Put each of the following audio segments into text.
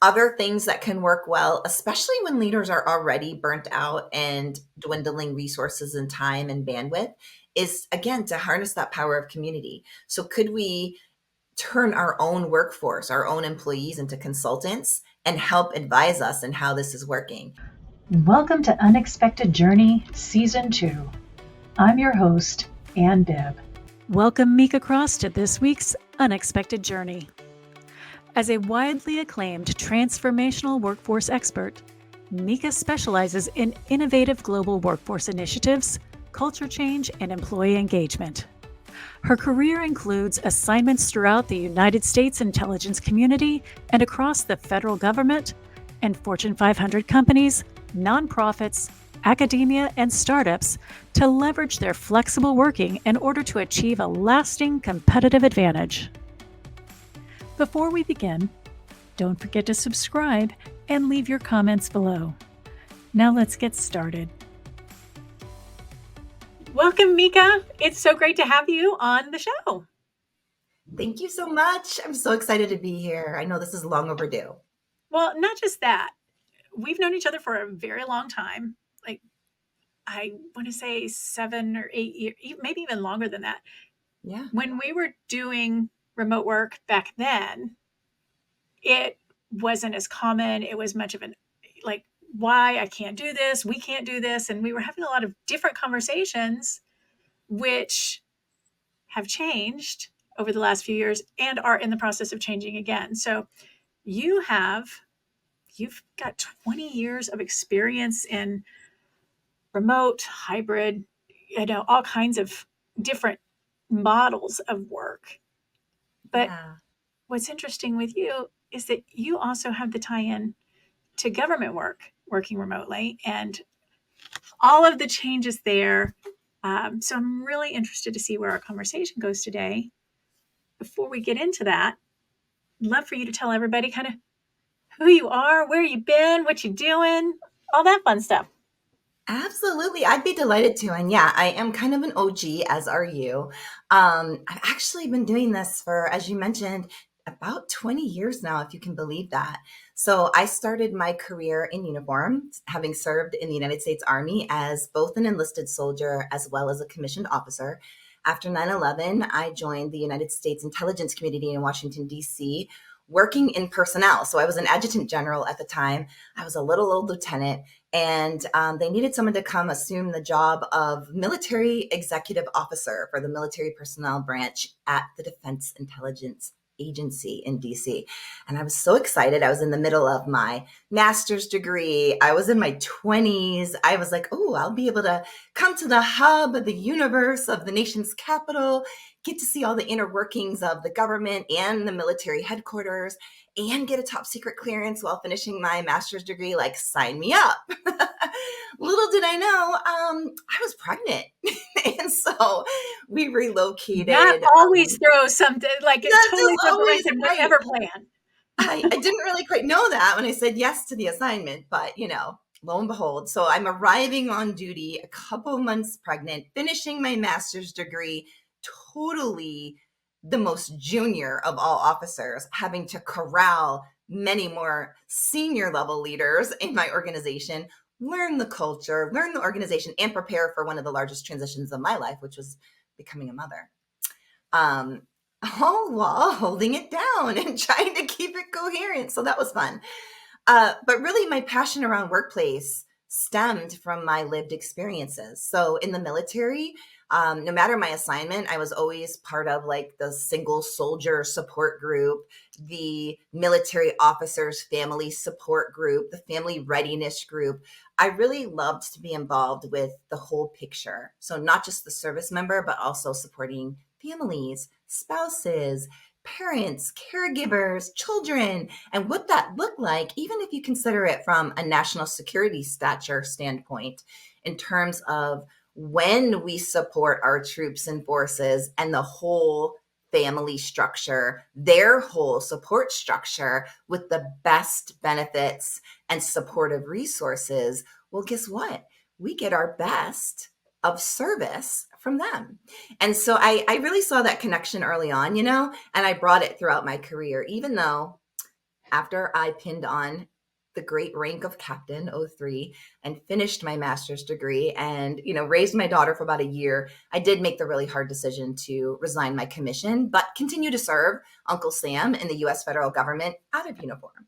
Other things that can work well, especially when leaders are already burnt out and dwindling resources and time and bandwidth, is again to harness that power of community. So, could we turn our own workforce, our own employees into consultants and help advise us in how this is working? Welcome to Unexpected Journey Season 2. I'm your host, Ann Bibb. Welcome Mika Cross to this week's Unexpected Journey. As a widely acclaimed transformational workforce expert, Mika specializes in innovative global workforce initiatives, culture change, and employee engagement. Her career includes assignments throughout the United States intelligence community and across the federal government and Fortune 500 companies, nonprofits, academia, and startups to leverage their flexible working in order to achieve a lasting competitive advantage. Before we begin, don't forget to subscribe and leave your comments below. Now let's get started. Welcome, Mika. It's so great to have you on the show. Thank you so much. I'm so excited to be here. I know this is long overdue. Well, not just that. We've known each other for a very long time. Like, I want to say 7 or 8 years, maybe even longer than that. Yeah. When we were doing remote work back then, it wasn't as common. It was much of an, like, why I can't do this, we can't do this. And we were having a lot of different conversations, which have changed over the last few years and are in the process of changing again. So you've got 20 years of experience in remote, hybrid, all kinds of different models of work. But Yeah. what's interesting with you is that you also have the tie-in to government work, working remotely, and all of the changes there. So I'm really interested to see where our conversation goes today. Before we get into that, I'd love for you to tell everybody kind of who you are, where you've been, what you're doing, all that fun stuff. Absolutely. I'd be delighted to. And yeah, I am kind of an OG, as are you. I've actually been doing this for, as you mentioned, about 20 years now, if you can believe that. So I started my career in uniform, having served in the United States Army as both an enlisted soldier as well as a commissioned officer. After 9/11, I joined the United States intelligence community in Washington, D.C., working in personnel. So I was an adjutant general at the time. I was a little old lieutenant, and they needed someone to come assume the job of military executive officer for the military personnel branch at the Defense Intelligence Agency in DC. And I was so excited. I was in the middle of my master's degree. I was in my 20s. I was like, oh, I'll be able to come to the hub of the universe of the nation's capital, get to see all the inner workings of the government and the military headquarters, and get a top secret clearance while finishing my master's degree. Like, sign me up. Little did I know, I was pregnant. And so we relocated. That always throws something, like it That totally is throws a always wrench in right. whatever plan. I didn't really quite know that when I said yes to the assignment, but lo and behold. So I'm arriving on duty a couple months pregnant, finishing my master's degree, totally the most junior of all officers, having to corral many more senior level leaders in my organization, learn the culture, learn the organization, and prepare for one of the largest transitions of my life, which was becoming a mother. Um, all while holding it down and trying to keep it coherent. So that was fun. But really, my passion around workplace stemmed from my lived experiences. So in the military, no matter my assignment, I was always part of like the single soldier support group, the military officers family support group, the family readiness group. I really loved to be involved with the whole picture. So not just the service member, but also supporting families, spouses, parents, caregivers, children, and what that looked like, even if you consider it from a national security stature standpoint, in terms of when we support our troops and forces and the whole family structure, their whole support structure with the best benefits and supportive resources, well, guess what? We get our best of service from them. And so I really saw that connection early on, and I brought it throughout my career, even though after I pinned on the great rank of captain, '03, and finished my master's degree and, raised my daughter for about a year, I did make the really hard decision to resign my commission, but continue to serve Uncle Sam in the US federal government out of uniform.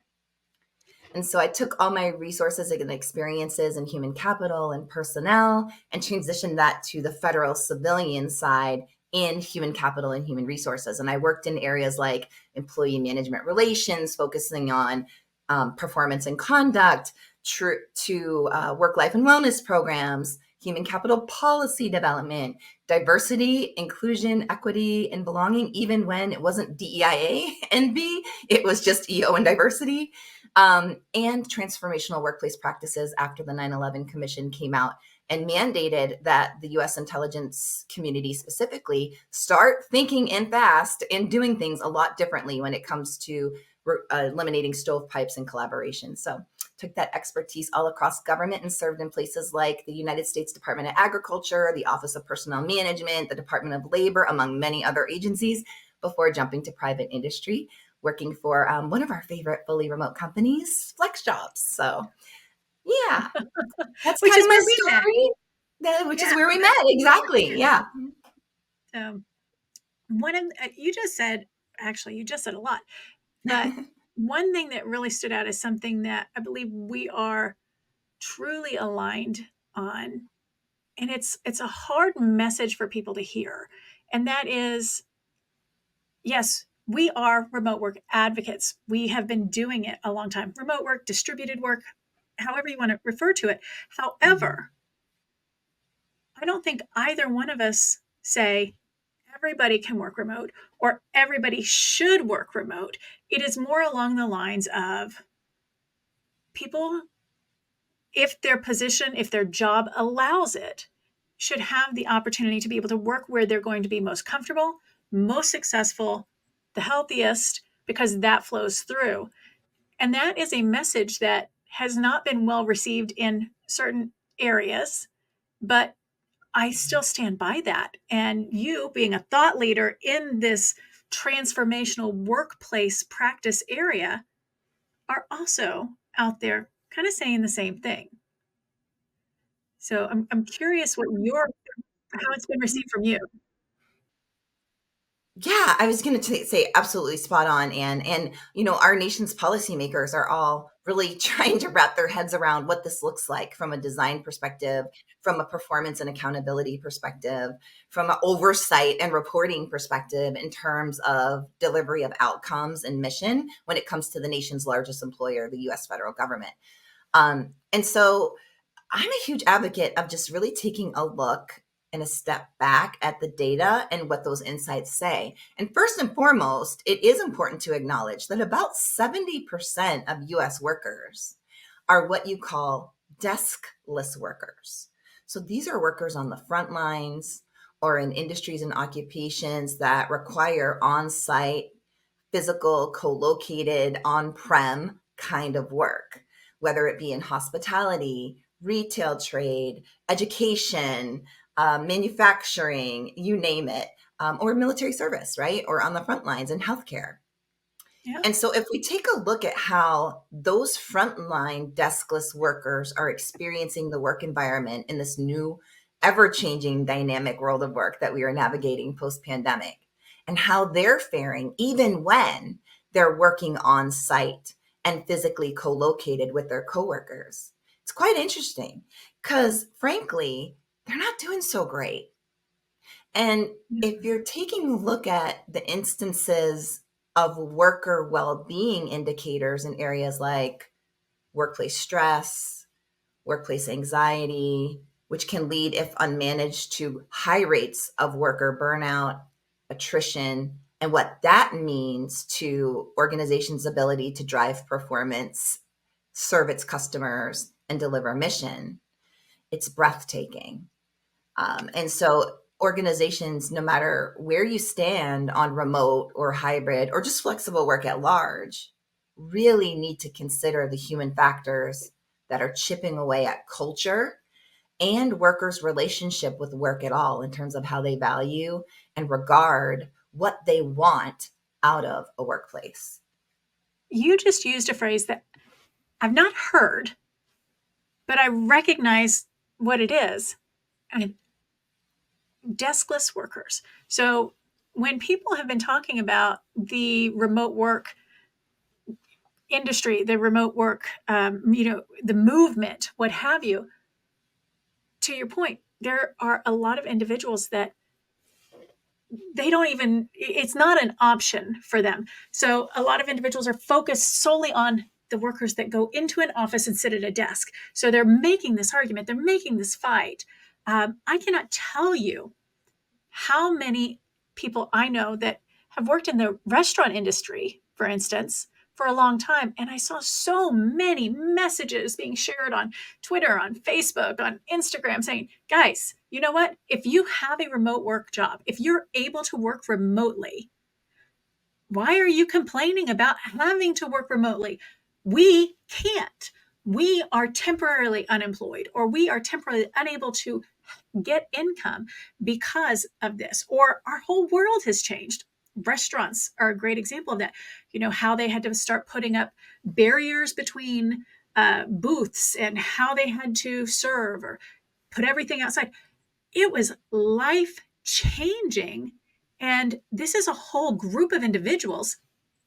And so I took all my resources and experiences in human capital and personnel and transitioned that to the federal civilian side in human capital and human resources. And I worked in areas like employee management relations, focusing on performance and conduct, to work-life and wellness programs, human capital policy development, diversity, inclusion, equity, and belonging, even when it wasn't DEIA and B, it was just EO and diversity, and transformational workplace practices after the 9/11 Commission came out and mandated that the U.S. intelligence community specifically start thinking and fast and doing things a lot differently when it comes to eliminating stovepipes and collaboration. So took that expertise all across government and served in places like the United States Department of Agriculture, the Office of Personnel Management, the Department of Labor, among many other agencies, before jumping to private industry, working for one of our favorite fully remote companies, FlexJobs. So yeah, that's Which kind is of where my we met. story. Which is where we met. Exactly. Yeah. You just said a lot, but one thing that really stood out is something that I believe we are truly aligned on. And it's a hard message for people to hear. And that is, yes, we are remote work advocates. We have been doing it a long time. Remote work, distributed work, however you want to refer to it. However, I don't think either one of us say everybody can work remote or everybody should work remote. It is more along the lines of people, if their job allows it, should have the opportunity to be able to work where they're going to be most comfortable, most successful, the healthiest, because that flows through. And that is a message that has not been well received in certain areas, but I still stand by that. And you, being a thought leader in this transformational workplace practice area, are also out there kind of saying the same thing. So I'm curious how it's been received from you. Yeah, I was going to say absolutely spot on. And our nation's policymakers are all really trying to wrap their heads around what this looks like from a design perspective, from a performance and accountability perspective, from an oversight and reporting perspective in terms of delivery of outcomes and mission when it comes to the nation's largest employer, the US federal government. And so I'm a huge advocate of just really taking a look and a step back at the data and what those insights say. And first and foremost, it is important to acknowledge that about 70% of US workers are what you call deskless workers. So these are workers on the front lines or in industries and occupations that require on-site, physical, co-located, on-prem kind of work, whether it be in hospitality, retail trade, education, manufacturing, you name it, or military service, right? Or on the front lines in healthcare. Yeah. And so if we take a look at how those frontline deskless workers are experiencing the work environment in this new, ever-changing dynamic world of work that we are navigating post-pandemic, and how they're faring even when they're working on site and physically co-located with their coworkers, it's quite interesting because frankly, they're not doing so great. And if you're taking a look at the instances of worker well-being indicators in areas like workplace stress, workplace anxiety, which can lead, if unmanaged, to high rates of worker burnout, attrition, and what that means to organizations' ability to drive performance, serve its customers, and deliver mission, it's breathtaking. And so organizations, no matter where you stand on remote or hybrid or just flexible work at large, really need to consider the human factors that are chipping away at culture and workers' relationship with work at all in terms of how they value and regard what they want out of a workplace. you just used a phrase that I've not heard, but I recognize what it is. And deskless workers. So when people have been talking about the remote work industry, the remote work, the movement, what have you, to your point, there are a lot of individuals that they don't even, it's not an option for them. So a lot of individuals are focused solely on the workers that go into an office and sit at a desk. So they're making this argument, they're making this fight. I cannot tell you how many people I know that have worked in the restaurant industry, for instance, for a long time. And I saw so many messages being shared on Twitter, on Facebook, on Instagram saying, guys, you know what? If you have a remote work job, if you're able to work remotely, why are you complaining about having to work remotely? We can't. We are temporarily unemployed, or we are temporarily unable to get income because of this, or our whole world has changed. Restaurants are a great example of that. You know, how they had to start putting up barriers between booths and how they had to serve or put everything outside. It was life changing. And this is a whole group of individuals,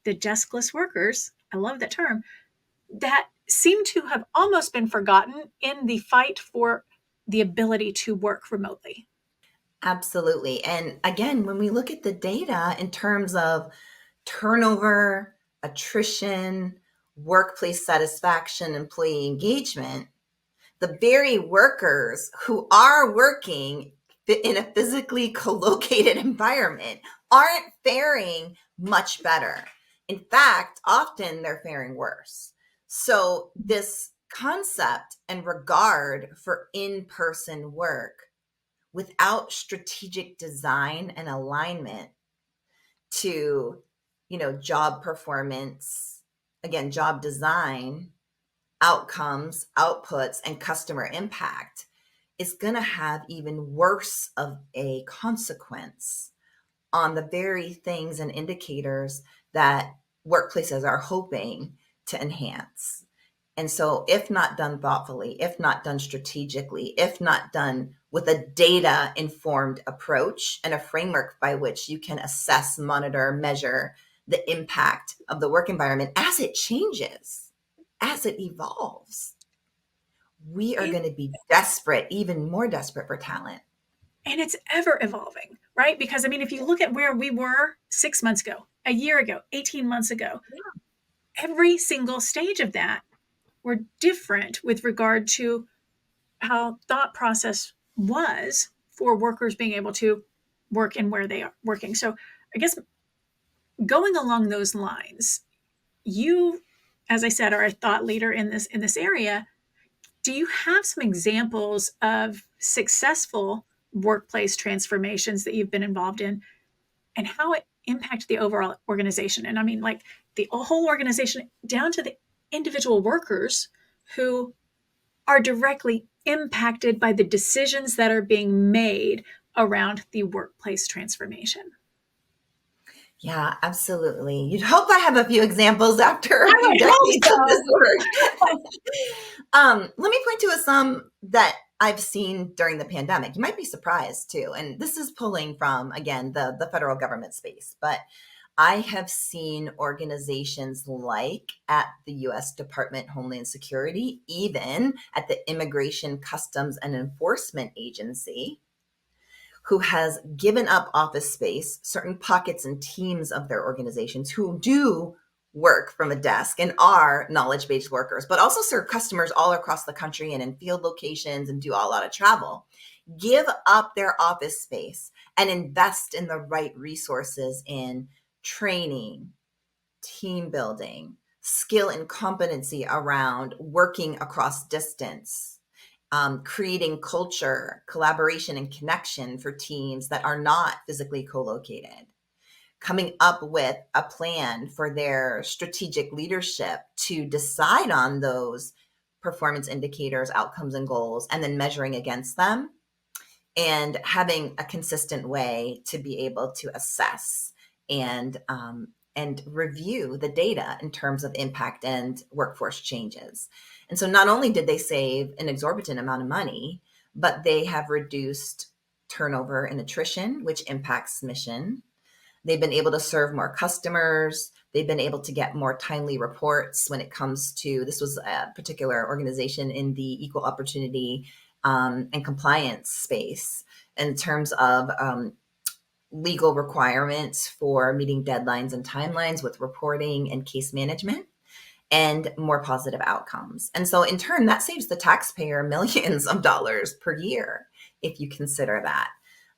the deskless workers, I love that term, that seem to have almost been forgotten in the fight for the ability to work remotely. Absolutely. And again, when we look at the data in terms of turnover, attrition, workplace satisfaction, employee engagement, the very workers who are working in a physically co-located environment aren't faring much better. In fact, often they're faring worse. So this concept and regard for in-person work without strategic design and alignment to, job performance, again, job design, outcomes, outputs, and customer impact is going to have even worse of a consequence on the very things and indicators that workplaces are hoping to enhance. And so, if not done thoughtfully, if not done strategically, if not done with a data informed approach and a framework by which you can assess, monitor, measure the impact of the work environment as it changes, as it evolves, we are going to be desperate, even more desperate for talent. And it's ever evolving, right? Because I mean, if you look at where we were 6 months ago, a year ago, 18 months ago, every single stage of that were different with regard to how thought process was for workers being able to work and where they are working. So I guess going along those lines, you, as I said, are a thought leader in this area. Do you have some examples of successful workplace transformations that you've been involved in and how it impacted the overall organization? And I mean, like the whole organization down to the individual workers who are directly impacted by the decisions that are being made around the workplace transformation. Yeah, absolutely. You'd hope I have a few examples after a few decades of this work. Let me point to some that I've seen during the pandemic. You might be surprised too. And this is pulling from, again, the federal government space. But I have seen organizations like at the U.S. Department of Homeland Security, even at the Immigration, Customs, and Enforcement Agency, who has given up office space, certain pockets and teams of their organizations who do work from a desk and are knowledge-based workers, but also serve customers all across the country and in field locations and do a lot of travel, give up their office space and invest in the right resources in training, team building, skill and competency around working across distance, creating culture, collaboration, and connection for teams that are not physically co-located, coming up with a plan for their strategic leadership to decide on those performance indicators, outcomes, and goals, and then measuring against them, and having a consistent way to be able to assess and and review the data in terms of impact and workforce changes. And so not only did they save an exorbitant amount of money, but they have reduced turnover and attrition, which impacts mission. They've been able to serve more customers. They've been able to get more timely reports when it comes to, this was a particular organization in the equal opportunity and compliance space in terms of legal requirements for meeting deadlines and timelines with reporting and case management, and more positive outcomes. And so in turn, that saves the taxpayer millions of dollars per year, if you consider that.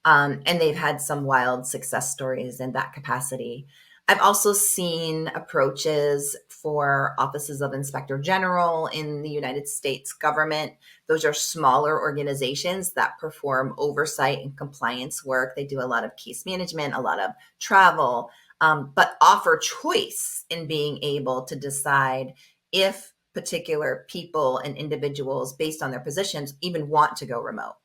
And they've had some wild success stories in that capacity. I've also seen approaches for offices of Inspector General in the United States government. Those are smaller organizations that perform oversight and compliance work. They do a lot of case management, a lot of travel, but offer choice in being able to decide if particular people and individuals, based on their positions, even want to go remote.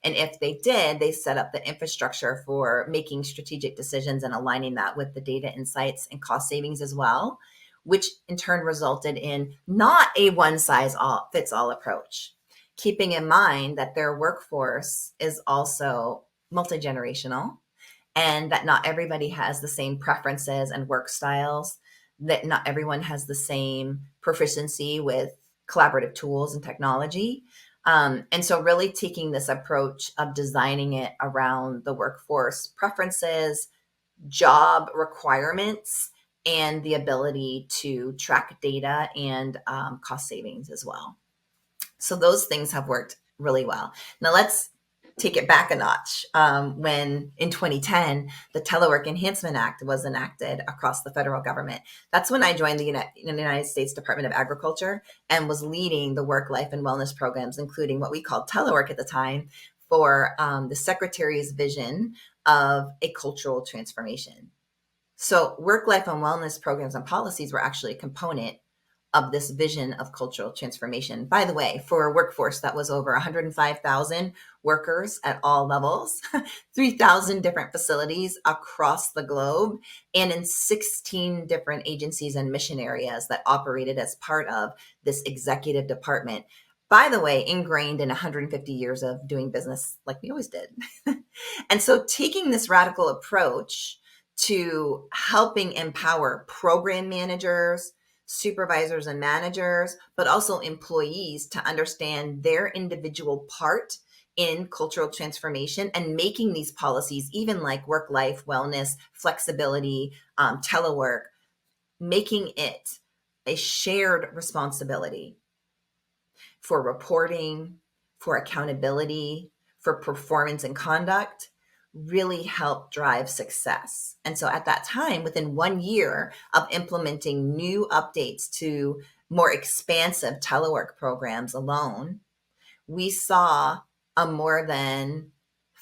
And if they did, they set up the infrastructure for making strategic decisions and aligning that with the data insights and cost savings as well, which in turn resulted in not a one size fits all approach, keeping in mind that their workforce is also multi-generational and that not everybody has the same preferences and work styles, that not everyone has the same proficiency with collaborative tools and technology. And so really taking this approach of designing it around the workforce preferences, job requirements, and the ability to track data and cost savings as well. So those things have worked really well. Now let's take it back a notch. When in 2010, the Telework Enhancement Act was enacted across the federal government. That's when I joined the United States Department of Agriculture and was leading the work, life, and wellness programs, including what we called telework at the time, for the Secretary's vision of a cultural transformation. So work, life, and wellness programs and policies were actually a component of this vision of cultural transformation. By the way, for a workforce that was over 105,000 workers at all levels, 3,000 different facilities across the globe, and in 16 different agencies and mission areas that operated as part of this executive department. By the way, ingrained in 150 years of doing business like we always did. And so taking this radical approach to helping empower program managers, supervisors and managers, but also employees to understand their individual part in cultural transformation and making these policies, even like work, life, wellness, flexibility, telework, making it a shared responsibility for reporting, for accountability, for performance and conduct, really helped drive success. And so at that time, within 1 year of implementing new updates to more expansive telework programs alone, we saw a more than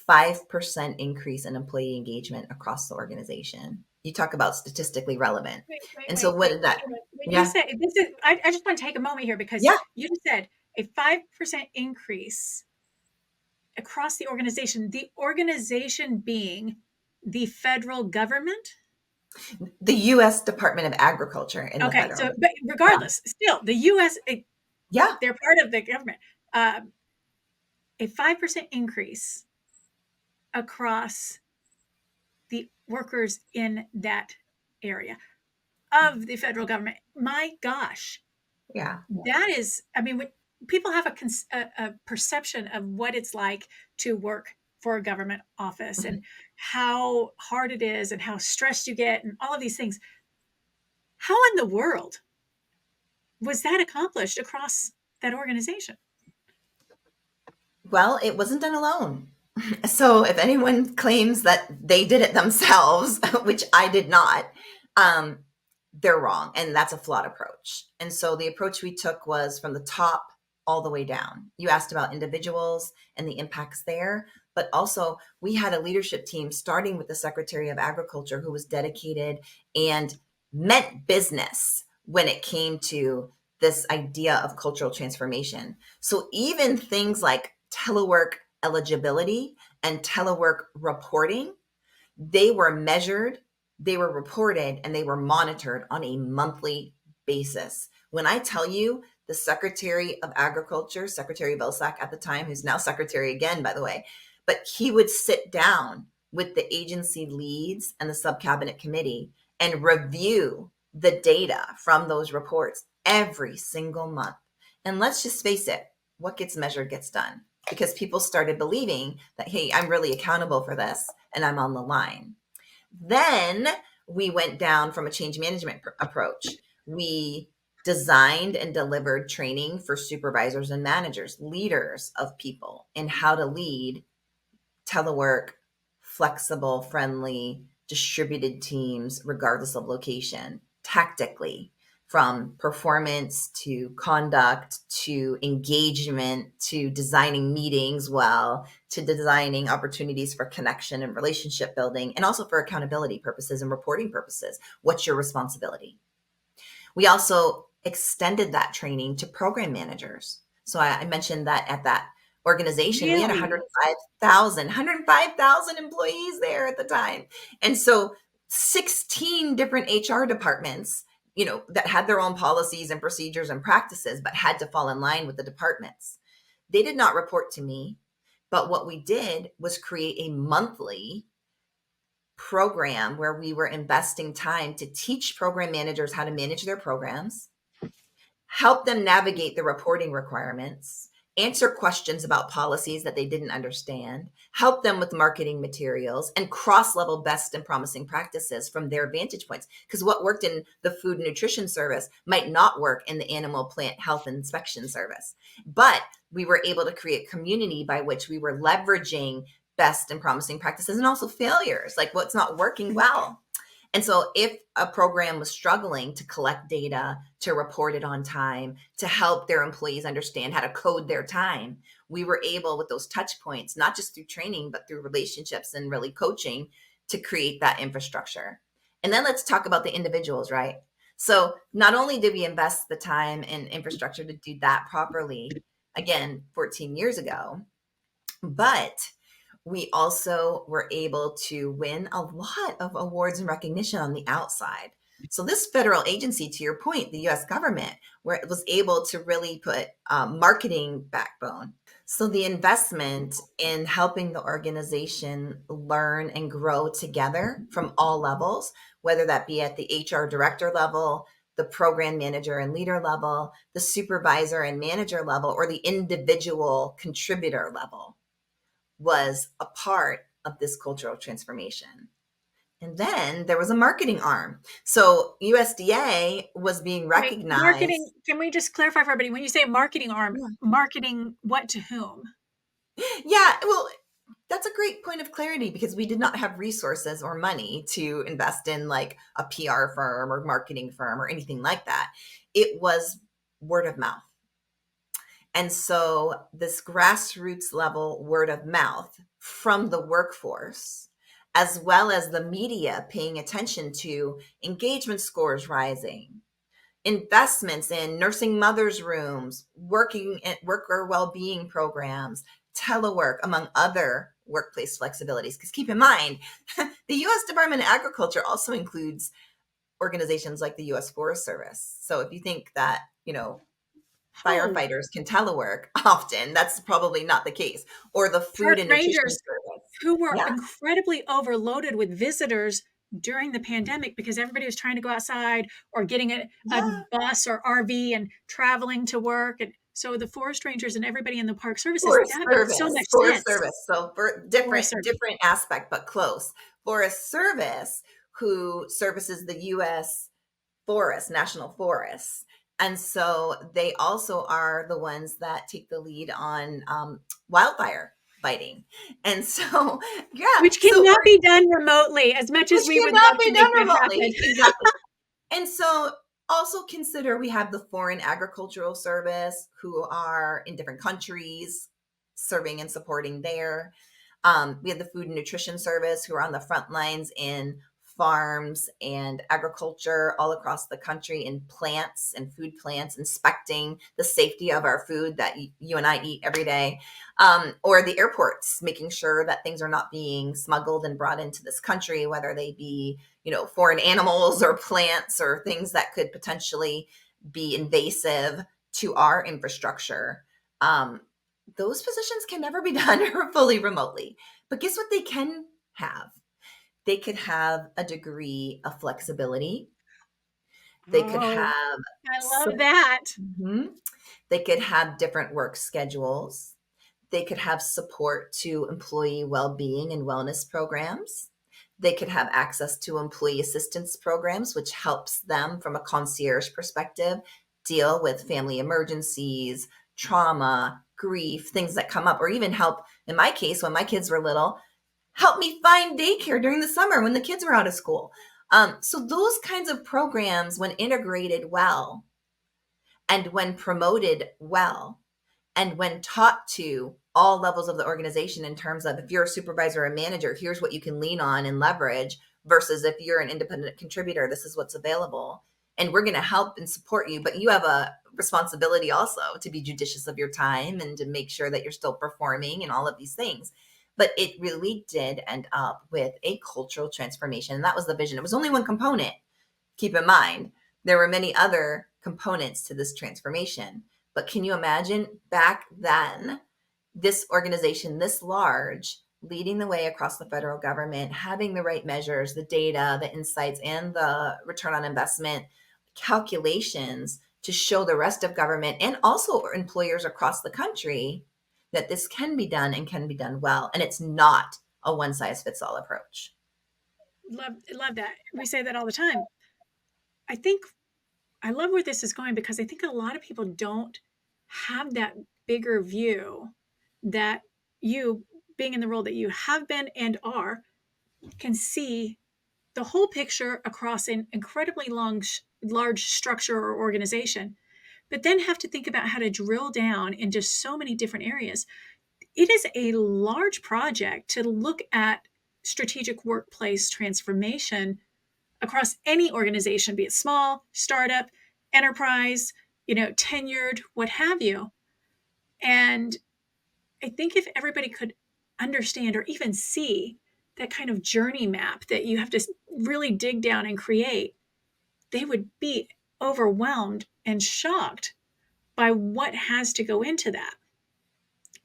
5% increase in employee engagement across the organization. You talk about statistically relevant. So what did that? When Yeah. you say this is, I just want to take a moment here because Yeah. you just said a 5% increase across the organization being the federal government. The U.S. Department of Agriculture in the Okay, federal. so but regardless, still the U.S. Yeah. They're part of the government. A 5% increase across the workers in that area of the federal government. My gosh, Yeah. that is, I mean, when people have a perception of what it's like to work for a government office Mhm. and how hard it is and how stressed you get and all of these things. How in the world was that accomplished across that organization? Well, it wasn't done alone. So if anyone claims that they did it themselves, which I did not, um, they're wrong. And that's a flawed approach. And so the approach we took was from the top all the way down. You asked about individuals and the impacts there, but also we had a leadership team starting with the Secretary of Agriculture who was dedicated and meant business when it came to this idea of cultural transformation. So even things like telework eligibility and telework reporting, they were measured they were reported and they were monitored on a monthly basis. When I tell you, the Secretary of Agriculture, Secretary Vilsack at the time, who's now Secretary again, by the way, but he would sit down with the agency leads and the sub-cabinet committee and review the data from those reports every single month. And let's just face it, what gets measured gets done, because people started believing that, hey, I'm really accountable for this and I'm on the line. Then we went down from a change management approach. We designed and delivered training for supervisors and managers, leaders of people, in how to lead telework, flexible, friendly, distributed teams, regardless of location, tactically, from performance to conduct to engagement to designing meetings well to designing opportunities for connection and relationship building, and also for accountability purposes and reporting purposes. What's your responsibility? We also extended that training to program managers. So I mentioned that at that organization, we had Really? 105,000 employees there at the time. And so 16 different HR departments, that had their own policies and procedures and practices, but had to fall in line with the departments. They did not report to me, but what we did was create a monthly program where we were investing time to teach program managers how to manage their programs, help them navigate the reporting requirements, answer questions about policies that they didn't understand, help them with marketing materials, and cross-level best and promising practices from their vantage points. Because what worked in the food and nutrition service might not work in the animal plant health inspection service. But we were able to create community by which we were leveraging best and promising practices and also failures, like what's not working well. And so if a program was struggling to collect data, to report it on time, to help their employees understand how to code their time, we were able, with those touch points, not just through training, but through relationships and really coaching, to create that infrastructure. And then let's talk about the individuals, right? So not only did we invest the time and infrastructure to do that properly, again, 14 years ago, but we also were able to win a lot of awards and recognition on the outside. So this federal agency, to your point, the US government, where it was able to really put marketing backbone. So the investment in helping the organization learn and grow together from all levels, whether that be at the HR director level, the program manager and leader level, the supervisor and manager level, or the individual contributor level, was a part of this cultural transformation. And then there was a marketing arm. So USDA was being Wait, recognized. marketing, can we just clarify for everybody? When you say marketing arm, Yeah. marketing what to whom? Yeah, well, that's a great point of clarity, because we did not have resources or money to invest in like a PR firm or marketing firm or anything like that. It was word of mouth. And so this grassroots level word of mouth from the workforce, as well as the media paying attention to engagement scores rising, investments in nursing mothers' rooms, working at worker well-being programs, telework, among other workplace flexibilities. Because keep in mind, the U.S. Department of Agriculture also includes organizations like the U.S. Forest Service. So if you think that, firefighters can telework often, that's probably not the case. Or the Food Park and Nutrition rangers Service. who were Yeah. incredibly overloaded with visitors during the pandemic because everybody was trying to go outside or getting a Yeah. bus or RV and traveling to work. And so the forest rangers and everybody in the park services, Forest that makes so Service. much Forest sense. Service. So for Forest Service. different aspect, but close. Forest Service, who services the U.S. Forest, national forests. And so they also are the ones that take the lead on wildfire fighting. And so, yeah. Which So, cannot be done remotely as much as which we would cannot love be to make done that remotely. happen. Exactly. And so also consider we have the Foreign Agricultural Service, who are in different countries serving and supporting there. We have the Food and Nutrition Service, who are on the front lines in farms and agriculture all across the country in plants and food plants, inspecting the safety of our food that you and I eat every day, or the airports, making sure that things are not being smuggled and brought into this country, whether they be, foreign animals or plants or things that could potentially be invasive to our infrastructure. Those positions can never be done fully remotely. But guess what they can have? They could have a degree of flexibility. They could Oh, have I love that. Mhm. They could have different work schedules. They could have support to employee well-being and wellness programs. They could have access to employee assistance programs, which helps them from a concierge perspective deal with family emergencies, trauma, grief, things that come up, or even help, in my case, when my kids were little, help me find daycare during the summer when the kids were out of school. So those kinds of programs, when integrated well and when promoted well, and when taught to all levels of the organization in terms of, if you're a supervisor or a manager, here's what you can lean on and leverage, versus if you're an independent contributor, this is what's available. And we're going to help and support you, but you have a responsibility also to be judicious of your time and to make sure that you're still performing and all of these things. But it really did end up with a cultural transformation. And that was the vision. It was only one component. Keep in mind, there were many other components to this transformation. But can you imagine back then, this organization this large, leading the way across the federal government, having the right measures, the data, the insights, and the return on investment calculations to show the rest of government and also employers across the country that this can be done and can be done well. And it's not a one size fits all approach. Love that. We say that all the time. I think I love where this is going because I think a lot of people don't have that bigger view that you, being in the role that you have been and are, can see the whole picture across an incredibly large structure or organization, but then have to think about how to drill down into so many different areas. It is a large project to look at strategic workplace transformation across any organization, be it small, startup, enterprise, tenured, what have you. And I think if everybody could understand or even see that kind of journey map that you have to really dig down and create, they would be overwhelmed and shocked by what has to go into that.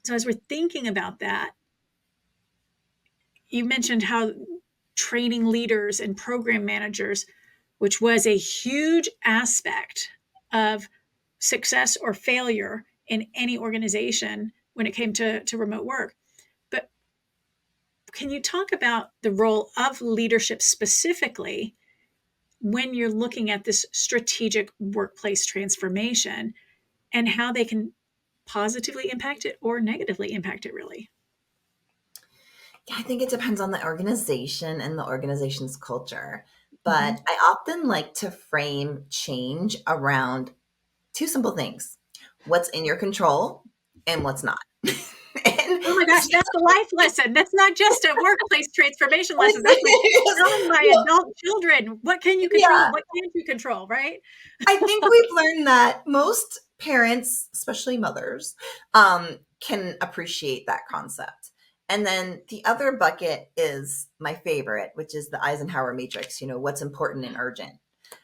So as we're thinking about that, you mentioned how training leaders and program managers, which was a huge aspect of success or failure in any organization when it came to remote work. But can you talk about the role of leadership specifically when you're looking at this strategic workplace transformation and how they can positively impact it or negatively impact it, really? Yeah, I think it depends on the organization and the organization's culture. But Mm-hmm. I often like to frame change around two simple things: what's in your control and what's not. And Oh my gosh, that's the life lesson. That's not just a workplace transformation lesson. That's like telling my adult children, what can you control? yeah, What can't you control? Right? I think we've learned that most parents, especially mothers, can appreciate that concept. And then the other bucket is my favorite, which is the Eisenhower matrix, what's important and urgent.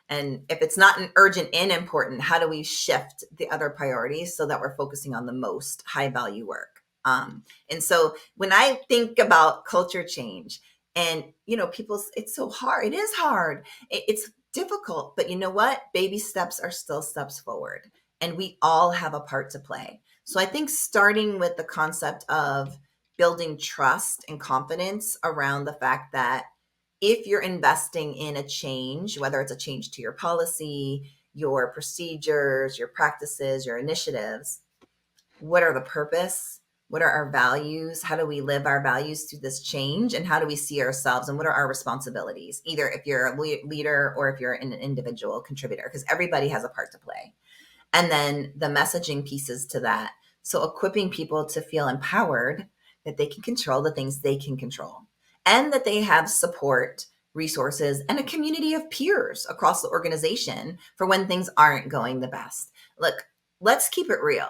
And if it's not an urgent and important, how do we shift the other priorities so that we're focusing on the most high value work? And so when I think about culture change and, people, it's so hard. It is hard. It's difficult, but you know what? Baby steps are still steps forward, and we all have a part to play. So I think starting with the concept of building trust and confidence around the fact that if you're investing in a change, whether it's a change to your policy, your procedures, your practices, your initiatives, what are the purpose? What are our values? How do we live our values through this change? And how do we see ourselves? And what are our responsibilities? Either if you're a leader or if you're an individual contributor, because everybody has a part to play. And then the messaging pieces to that. So equipping people to feel empowered that they can control the things they can control, and that they have support resources, and a community of peers across the organization for when things aren't going the best. Look, let's keep it real.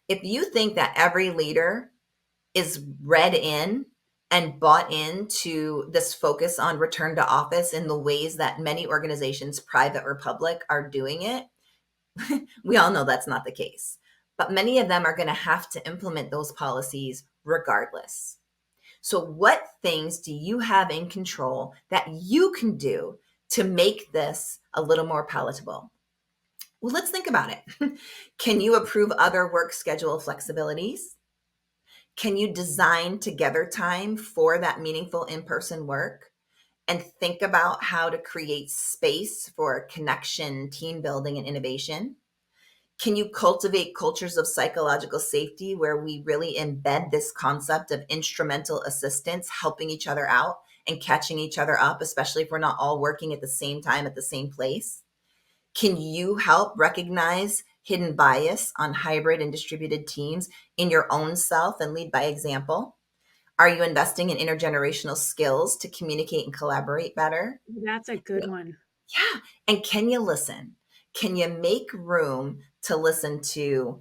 If you think that every leader is read in and bought into this focus on return to office in the ways that many organizations, private or public, are doing it, we all know that's not the case. But many of them are going to have to implement those policies regardless. So, what things do you have in control that you can do to make this a little more palatable? Well, let's think about it. Can you approve other work schedule flexibilities? Can you design together time for that meaningful in-person work and think about how to create space for connection, team building, and innovation? Can you cultivate cultures of psychological safety where we really embed this concept of instrumental assistance, helping each other out and catching each other up, especially if we're not all working at the same time at the same place? Can you help recognize hidden bias on hybrid and distributed teams in your own self and lead by example? Are you investing in intergenerational skills to communicate and collaborate better? That's a good one. Yeah. And can you listen? Can you make room to listen to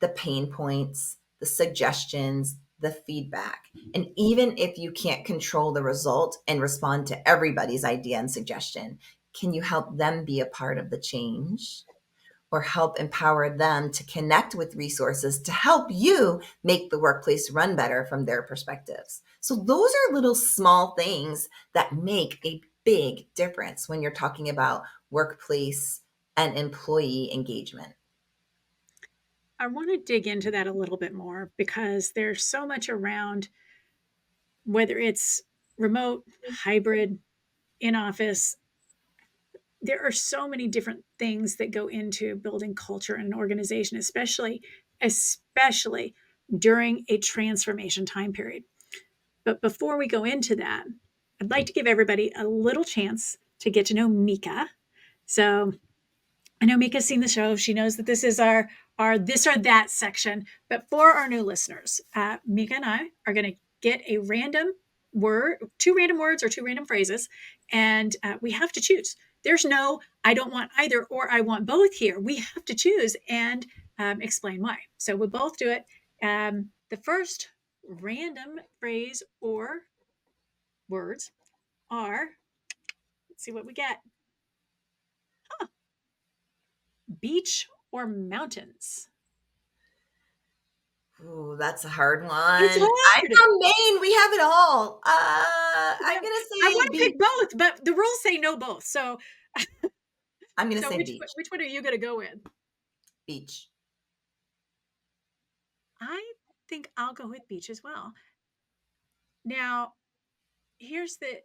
the pain points, the suggestions, the feedback? And even if you can't control the result and respond to everybody's idea and suggestion, can you help them be a part of the change or help empower them to connect with resources to help you make the workplace run better from their perspectives? So those are little small things that make a big difference when you're talking about workplace and employee engagement. I want to dig into that a little bit more because there's so much around whether it's remote, hybrid, in office. There are so many different things that go into building culture in an organization, especially during a transformation time period. But before we go into that, I'd like to give everybody a little chance to get to know Mika. So I know Mika's seen the show. She knows that this is our this or that section. But for our new listeners, Mika and I are going to get a random word, two random words or two random phrases, and we have to choose. There's no, I don't want either or I want both here. We have to choose and explain why. So we'll both do it. The first random phrase or words are, let's see what we get. Beach or mountains? Ooh, that's a hard one. It's I'm hard. from Maine. We have it all. I'm Yeah, gonna I say want to beach. pick both, but the rules say no both. So, I'm gonna so say beach. which one are you going to go with? Beach. I think I'll go with beach as well. Now, here's the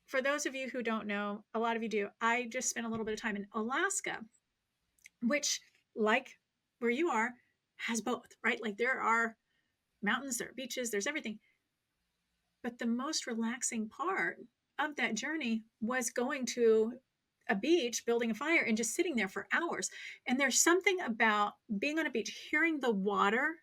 for those of you who don't know, a lot of you do. I just spent a little bit of time in Alaska, which, like where you are, has both, right? Like there are mountains, there are beaches, there's everything. But the most relaxing part of that journey was going to a beach, building a fire, and just sitting there for hours. And there's something about being on a beach, hearing the water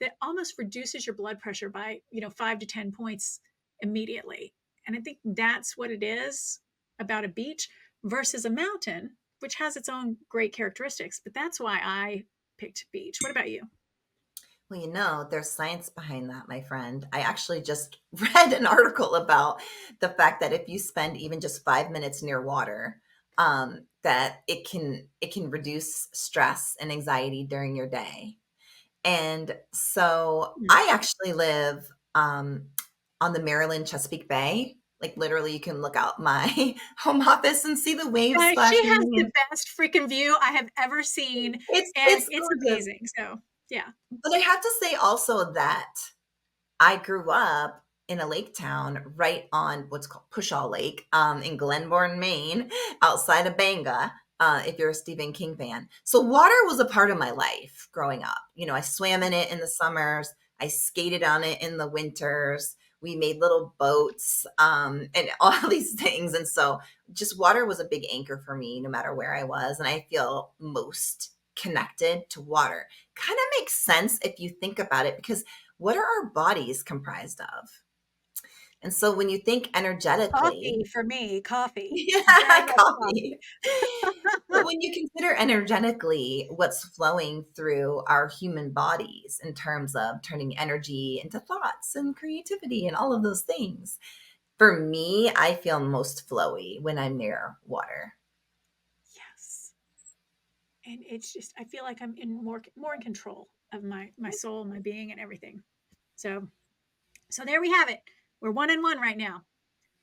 that almost reduces your blood pressure by, 5 to 10 points immediately. And I think that's what it is about a beach versus a mountain, which has its own great characteristics. But that's why I picked beach. What about you? Well, there's science behind that, my friend. I actually just read an article about the fact that if you spend even just 5 minutes near water, that it can reduce stress and anxiety during your day. And so I actually live on the Maryland Chesapeake Bay. Like literally, you can look out my home office and see the waves She has splashing. the best freaking view I have ever seen, It's and it's it's gorgeous. amazing. So, yeah. But I have to say also that I grew up in a lake town right on what's called Pushaw Lake in Glenborn, Maine, outside of Bangor, if you're a Stephen King fan. So water was a part of my life growing up. I swam in it in the summers. I skated on it in the winters. We made little boats and all these things. And so just water was a big anchor for me no matter where I was. And I feel most connected to water. Kind of makes sense if you think about it because what are our bodies comprised of? And so when you think energetically, Coffee for me, coffee. yeah, Bag of coffee. coffee. But when you consider energetically what's flowing through our human bodies in terms of turning energy into thoughts and creativity and all of those things, for me, I feel most flowy when I'm near water. Yes. And it's just I feel like I'm in more in control of my soul, my being and everything. So there we have it. We're 1-1 right now.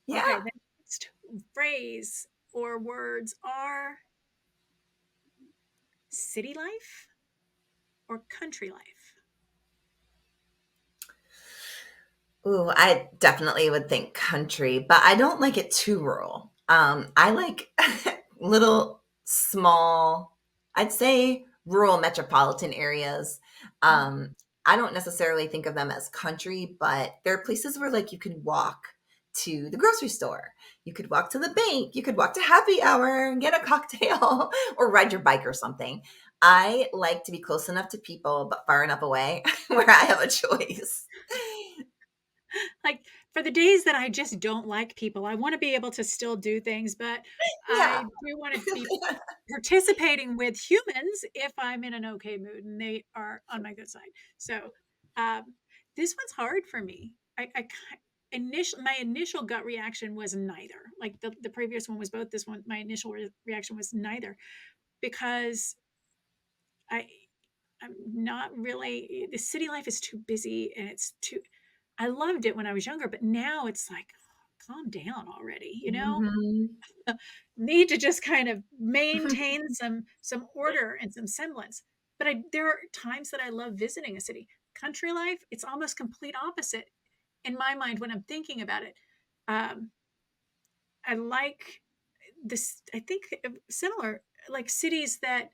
Yeah. Okay, the next phrase or words are city life or country life. Ooh, I definitely would think country, but I don't like it too rural. I like little, small, I'd say rural metropolitan areas. Um, I don't necessarily think of them as country, but there are places where like you can walk to the grocery store, you could walk to the bank, you could walk to happy hour and get a cocktail or ride your bike or something. I like to be close enough to people, but far enough away where I have a choice. Like for the days that I just don't like people, I want to be able to still do things, but Yeah. I do want to be participating with humans if I'm in an okay mood and they are on my good side. So um, this one's hard for me. My initial gut reaction was neither. Like the previous one was both. This one, my initial reaction was neither because I I'm not really the city life is too busy and it's too I loved it when I was younger, but now it's like, oh, calm down already, Mhm. Need to just kind of maintain some order and some semblance. But there are times that I love visiting a city. Country life, it's almost complete opposite in my mind when I'm thinking about it. Um, I like this. I think similar like cities that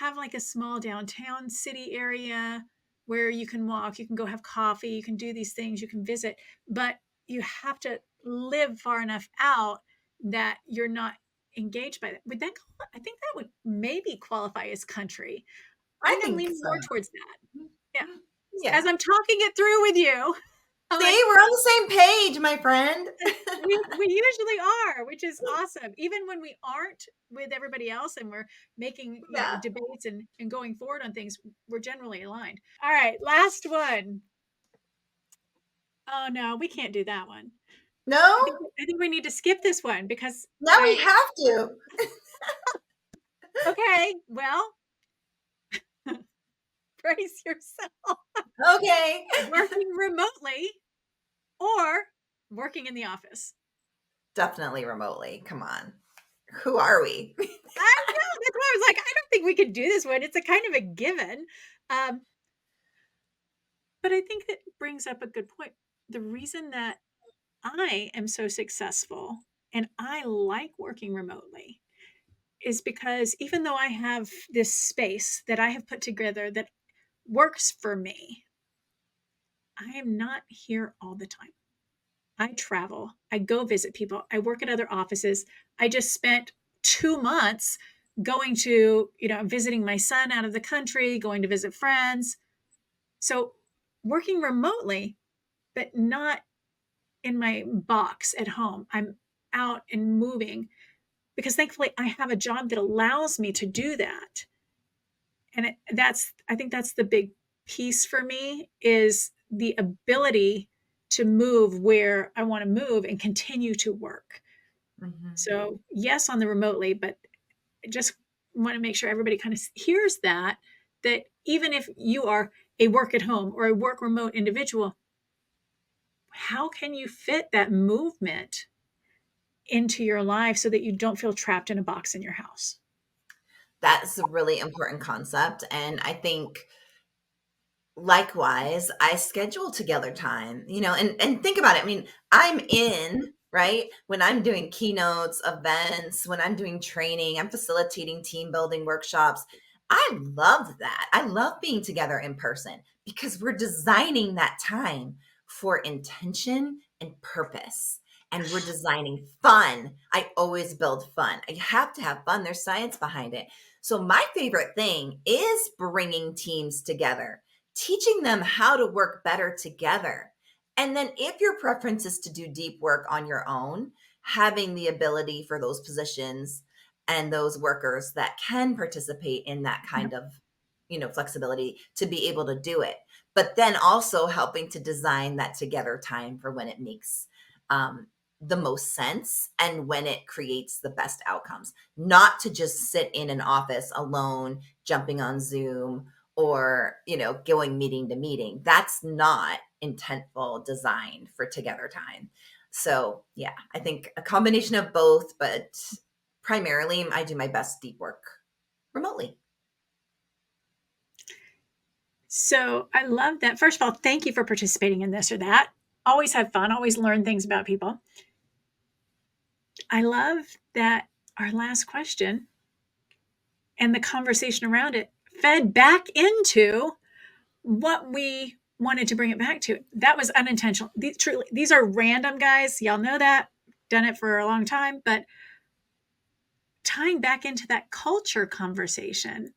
have like a small downtown city area where you can walk, you can go have coffee, you can do these things, you can visit, but you have to live far enough out that you're not engaged by that. Would that, I think that would maybe qualify as country. I I think I'm think leaning so. more towards that. Yeah. Yeah. As I'm talking it through with you, I'm like, See, we're on the same page, my friend. we usually are, which is awesome. Even when we aren't with everybody else and we're making, Yeah. debates and going forward on things, we're generally aligned. All right, last one. Oh no, we can't do that one. No? I think we need to skip this one because Now we I have to. okay, well, brace yourself. Okay. Working remotely or working in the office. Definitely remotely. Come on. Who are we? I know. That's why I was like, I don't think we could do this one. It's a kind of a given. Um, But I think that brings up a good point. The reason that I am so successful and I like working remotely is because even though I have this space that I have put together that works for me, I am not here all the time. I travel, I go visit people, I work at other offices. I just spent 2 months going to, visiting my son out of the country, going to visit friends. So working remotely, but not in my box at home. I'm out and moving because thankfully I have a job that allows me to do that. And I think that's the big piece for me is the ability to move where I want to move and continue to work. Mhm. So, yes, on the remotely, but I just want to make sure everybody kind of hears that even if you are a work at home or a work remote individual, how can you fit that movement into your life so that you don't feel trapped in a box in your house? That's a really important concept. And I think likewise, I schedule together time, and think about it. I mean, I'm in, right? When I'm doing keynotes, events, when I'm doing training, I'm facilitating team building workshops. I love that. I love being together in person because we're designing that time for intention and purpose. And we're designing fun. I always build fun. I have to have fun. There's science behind it. So, my favorite thing is bringing teams together, teaching them how to work better together. And then if your preference is to do deep work on your own, having the ability for those positions and those workers that can participate in that kind of, flexibility to be able to do it. But then also helping to design that together time for when it makes um, the most sense and when it creates the best outcomes. Not to just sit in an office alone, jumping on Zoom or, going meeting to meeting. That's not intentful design for together time. So yeah, I think a combination of both, but primarily I do my best deep work remotely. So I love that. First of all, thank you for participating in this or that. Always have fun, always learn things about people. I love that our last question and the conversation around it fed back into what we wanted to bring it back to. That was unintentional. These are random, guys. Y'all know that. Done it for a long time, but tying back into that culture conversation,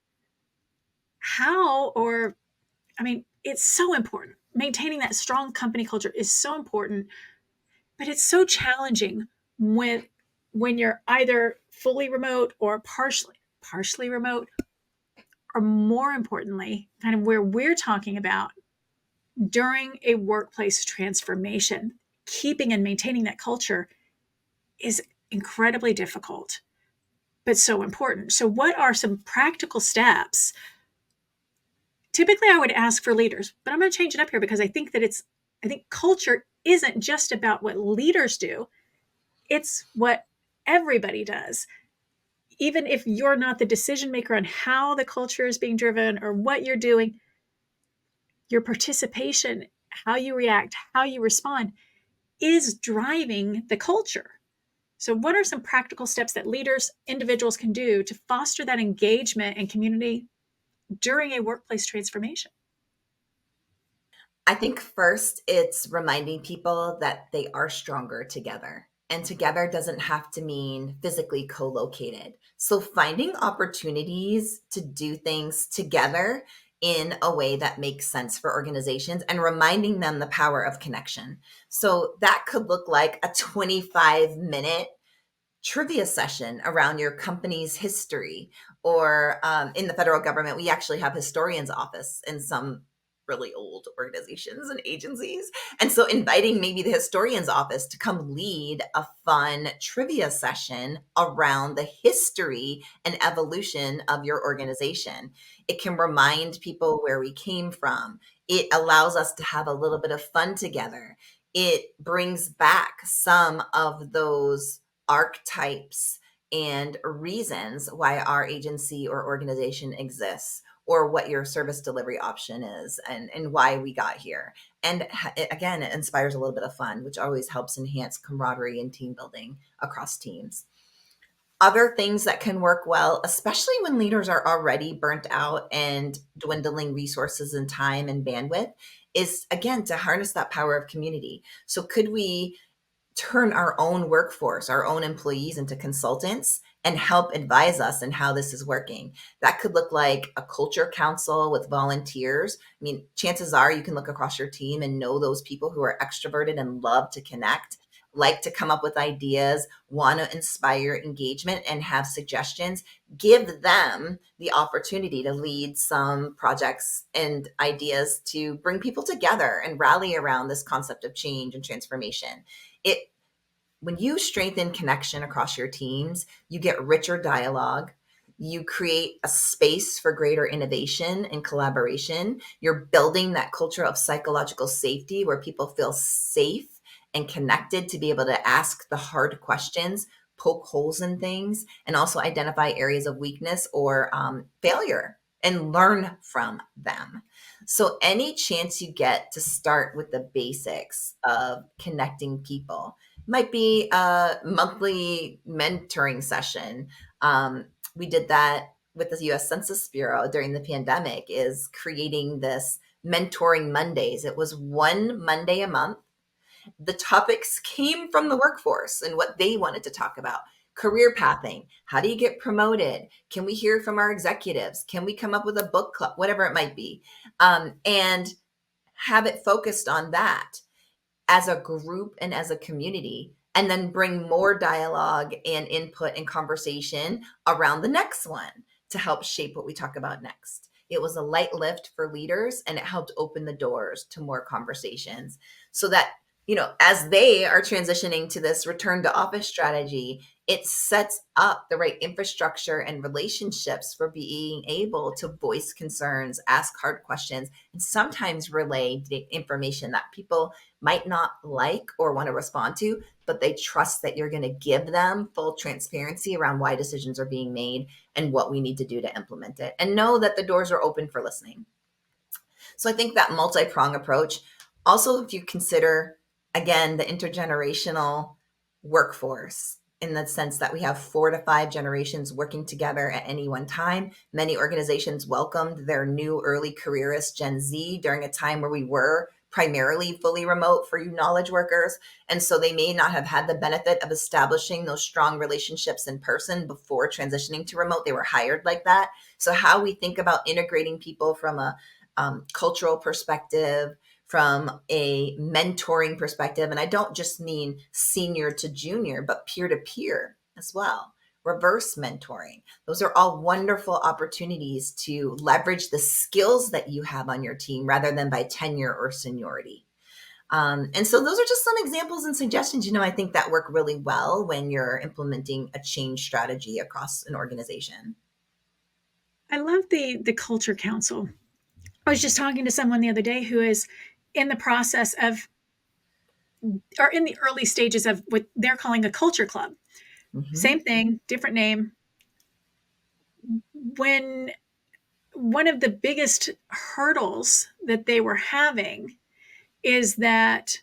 it's so important. Maintaining that strong company culture is so important, but it's so challenging when you're either fully remote or partially remote, or more importantly, kind of where we're talking about during a workplace transformation, keeping and maintaining that culture is incredibly difficult, but so important. So, what are some practical steps? Typically, I would ask for leaders, but I'm going to change it up here because I think culture isn't just about what leaders do, it's what everybody does. Even if you're not the decision maker on how the culture is being driven or what you're doing, your participation, how you react, how you respond is driving the culture. So, what are some practical steps that leaders, individuals can do to foster that engagement and community during a workplace transformation? I think first it's reminding people that they are stronger together. And together doesn't have to mean physically co-located. So finding opportunities to do things together in a way that makes sense for organizations and reminding them the power of connection. So that could look like a 25-minute trivia session around your company's history. Or in the federal government, we actually have historians' office in some really old organizations and agencies. And so inviting maybe the historian's office to come lead a fun trivia session around the history and evolution of your organization. It can remind people where we came from. It allows us to have a little bit of fun together. It brings back some of those archetypes and reasons why our agency or organization exists, or what your service delivery option is, and why we got here. And again, it inspires a little bit of fun, which always helps enhance camaraderie and team building across teams. Other things that can work well, especially when leaders are already burnt out and dwindling resources and time and bandwidth, is again to harness that power of community. So could we turn our own workforce, our own employees into consultants and help advise us in how this is working? That could look like a culture council with volunteers. I mean, chances are you can look across your team and know those people who are extroverted and love to connect, like to come up with ideas, want to inspire engagement and have suggestions. Give them the opportunity to lead some projects and ideas to bring people together and rally around this concept of change and transformation. When you strengthen connection across your teams, you get richer dialogue. You create a space for greater innovation and collaboration. You're building that culture of psychological safety where people feel safe and connected to be able to ask the hard questions, poke holes in things, and also identify areas of weakness or failure and learn from them. So any chance you get to start with the basics of connecting people, might be a monthly mentoring session. We did that with the US Census Bureau during the pandemic, is creating this mentoring Mondays. It was one Monday a month. The topics came from the workforce and what they wanted to talk about. Career pathing. How do you get promoted? Can we hear from our executives? Can we come up with a book club? Whatever it might be. And have it focused on that. as a group and as a community, and then bring more dialogue and input and conversation around the next one to help shape what we talk about next. It was a light lift for leaders, and it helped open the doors to more conversations so that, as they are transitioning to this return to office strategy, it sets up the right infrastructure and relationships for being able to voice concerns, ask hard questions, and sometimes relay the information that people might not like or want to respond to, but they trust that you're going to give them full transparency around why decisions are being made and what we need to do to implement it, and know that the doors are open for listening. So I think that multi-prong approach, also if you consider, again, the intergenerational workforce, in the sense that we have 4 to 5 generations working together at any one time. Many organizations welcomed their new early careerist Gen Z during a time where we were primarily fully remote for you knowledge workers. And so they may not have had the benefit of establishing those strong relationships in person before transitioning to remote. They were hired like that. So how we think about integrating people from a cultural perspective, from a mentoring perspective. And I don't just mean senior to junior, but peer to peer as well. Reverse mentoring. Those are all wonderful opportunities to leverage the skills that you have on your team rather than by tenure or seniority. And so those are just some examples and suggestions, I think that work really well when you're implementing a change strategy across an organization. I love the culture council. I was just talking to someone the other day who is in the process of, or in the early stages of what they're calling a culture club. Mm-hmm. Same thing, different name. When one of the biggest hurdles that they were having is that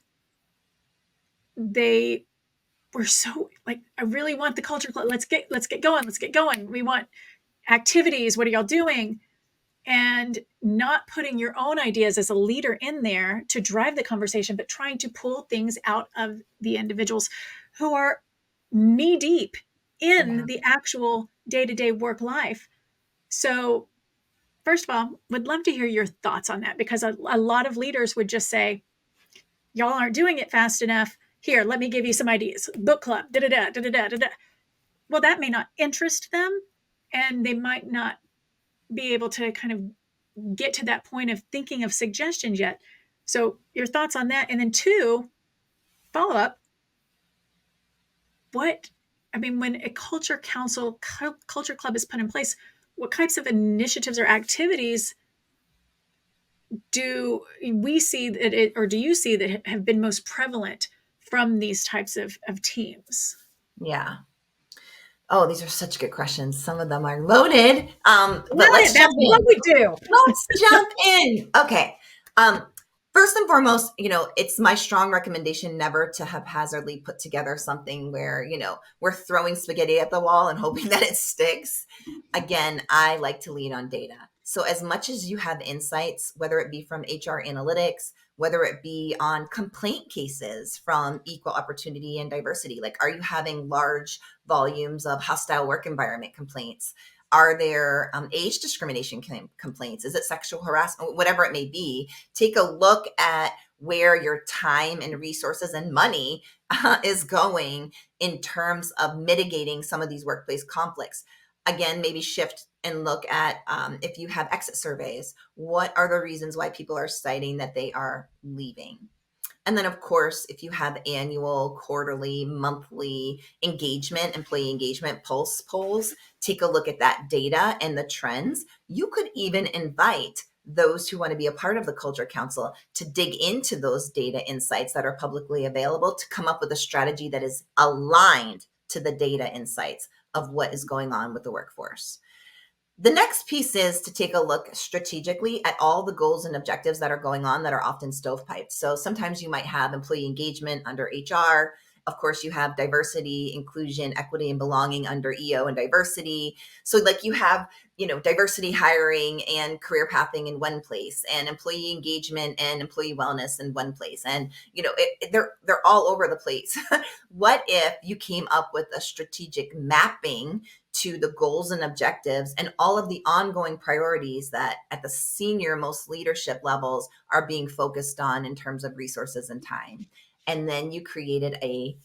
they were so like, I really want the culture club. Let's get going. We want activities. What are y'all doing? And not putting your own ideas as a leader in there to drive the conversation, but trying to pull things out of the individuals who are knee deep in the actual day-to-day work life. So first of all, would love to hear your thoughts on that, because a lot of leaders would just say, y'all aren't doing it fast enough. Here, let me give you some ideas. Book club, da-da-da, da-da-da, da-da. Well, that may not interest them, and they might not be able to kind of get to that point of thinking of suggestions yet. So your thoughts on that. And then 2, follow up. When a culture council, culture club is put in place, what types of initiatives or activities do we see that or do you see that have been most prevalent from these types of teams? Yeah. Oh, these are such good questions. Some of them are loaded. But let's jump in. What we do. Let's jump in. Okay. First and foremost, it's my strong recommendation never to haphazardly put together something where, we're throwing spaghetti at the wall and hoping that it sticks. Again, I like to lean on data. So as much as you have insights, whether it be from HR analytics, whether it be on complaint cases from equal opportunity and diversity, like, are you having large volumes of hostile work environment complaints? Are there age discrimination complaints? Is it sexual harassment? Whatever it may be, take a look at where your time and resources and money is going in terms of mitigating some of these workplace conflicts. Again, maybe shift and look at if you have exit surveys, what are the reasons why people are citing that they are leaving? And then, of course, if you have annual, quarterly, monthly employee engagement pulse polls, take a look at that data and the trends. You could even invite those who want to be a part of the Culture Council to dig into those data insights that are publicly available to come up with a strategy that is aligned to the data insights of what is going on with the workforce. The next piece is to take a look strategically at all the goals and objectives that are going on that are often stovepiped. So sometimes you might have employee engagement under HR. Of course, you have diversity, inclusion, equity, and belonging under EO and diversity. So like you have, diversity hiring and career pathing in one place, and employee engagement and employee wellness in one place. And, they're all over the place. What if you came up with a strategic mapping to the goals and objectives and all of the ongoing priorities that at the senior most leadership levels are being focused on in terms of resources and time? And then you created a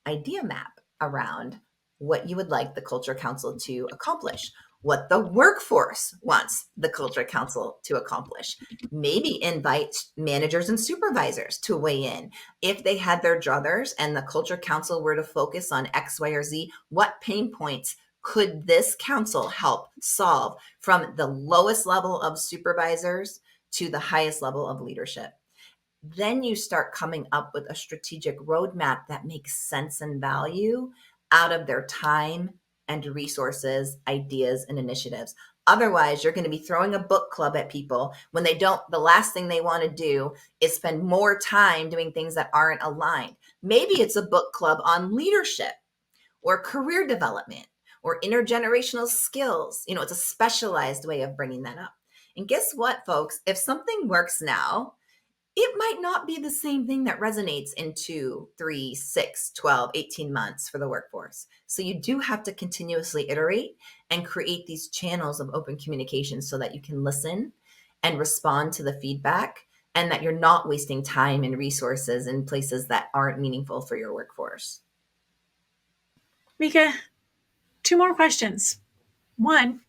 idea map around what you would like the culture council to accomplish, what the workforce wants the culture council to accomplish. Maybe invite managers and supervisors to weigh in. If they had their druthers and the culture council were to focus on X, Y, or Z, what pain points could this council help solve from the lowest level of supervisors to the highest level of leadership? Then you start coming up with a strategic roadmap that makes sense and value out of their time and resources, ideas, and initiatives. Otherwise, you're going to be throwing a book club at people when the last thing they want to do is spend more time doing things that aren't aligned. Maybe it's a book club on leadership or career development or intergenerational skills. It's a specialized way of bringing that up. And guess what, folks? If something works now, it might not be the same thing that resonates in 2, 3, 6, 12, 18 months for the workforce. So you do have to continuously iterate and create these channels of open communication so that you can listen and respond to the feedback, and that you're not wasting time and resources in places that aren't meaningful for your workforce. Mika, 2 more questions. 1,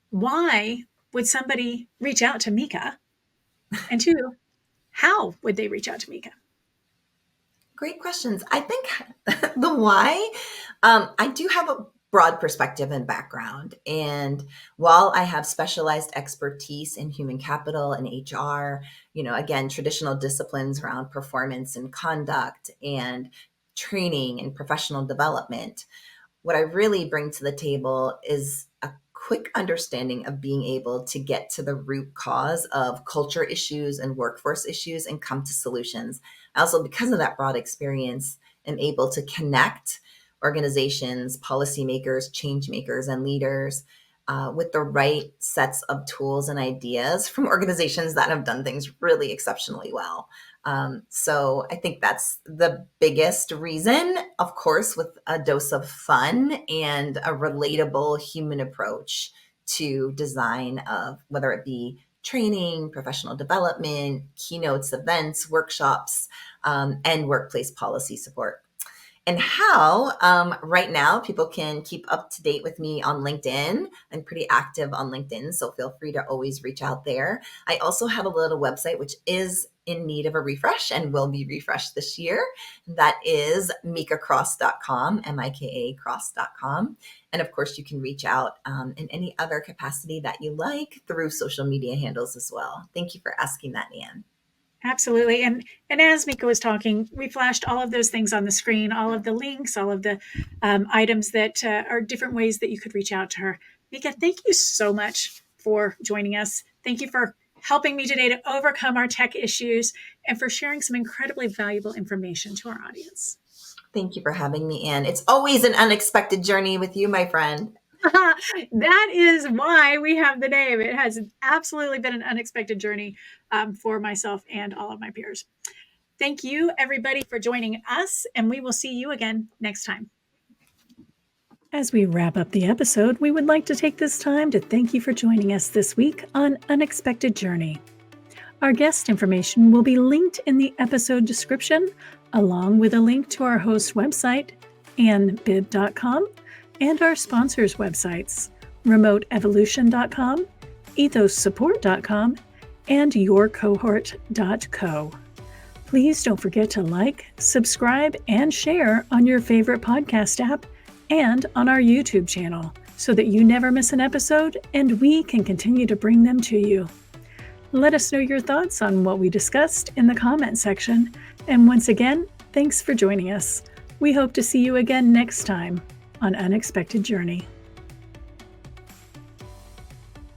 why would somebody reach out to Mika? And 2, how would they reach out to Mika? Great questions. I think the why, I do have a broad perspective and background. And while I have specialized expertise in human capital and HR, again, traditional disciplines around performance and conduct and training and professional development, what I really bring to the table is a quick understanding of being able to get to the root cause of culture issues and workforce issues and come to solutions. Also, because of that broad experience, am able to connect organizations, policymakers, change makers, and leaders with the right sets of tools and ideas from organizations that have done things really exceptionally well. So I think that's the biggest reason, of course, with a dose of fun and a relatable human approach to design of whether it be training, professional development, keynotes, events, workshops, and workplace policy support. And how, right now, people can keep up to date with me on LinkedIn. I'm pretty active on LinkedIn, so feel free to always reach out there. I also have a little website, which is in need of a refresh and will be refreshed this year. That is mikacross.com, M-I-K-A cross.com. And of course, you can reach out in any other capacity that you like through social media handles as well. Thank you for asking that, Anne. Absolutely. And as Mika was talking, we flashed all of those things on the screen, all of the links, all of the items that are different ways that you could reach out to her. Mika, thank you so much for joining us. Thank you for helping me today to overcome our tech issues and for sharing some incredibly valuable information to our audience. Thank you for having me, Anne. It's always an unexpected journey with you, my friend. That is why we have the name. It has absolutely been an unexpected journey for myself and all of my peers. Thank you, everybody, for joining us, and we will see you again next time. As we wrap up the episode, we would like to take this time to thank you for joining us this week on Unexpected Journey. Our guest information will be linked in the episode description, along with a link to our host website, Bibb.com, and our sponsors' websites, remoteevolution.com, ethossupport.com, and yourcohort.co. Please don't forget to like, subscribe, and share on your favorite podcast app and on our YouTube channel so that you never miss an episode and we can continue to bring them to you. Let us know your thoughts on what we discussed in the comment section. And once again, thanks for joining us. We hope to see you again next time on Unexpected Journey.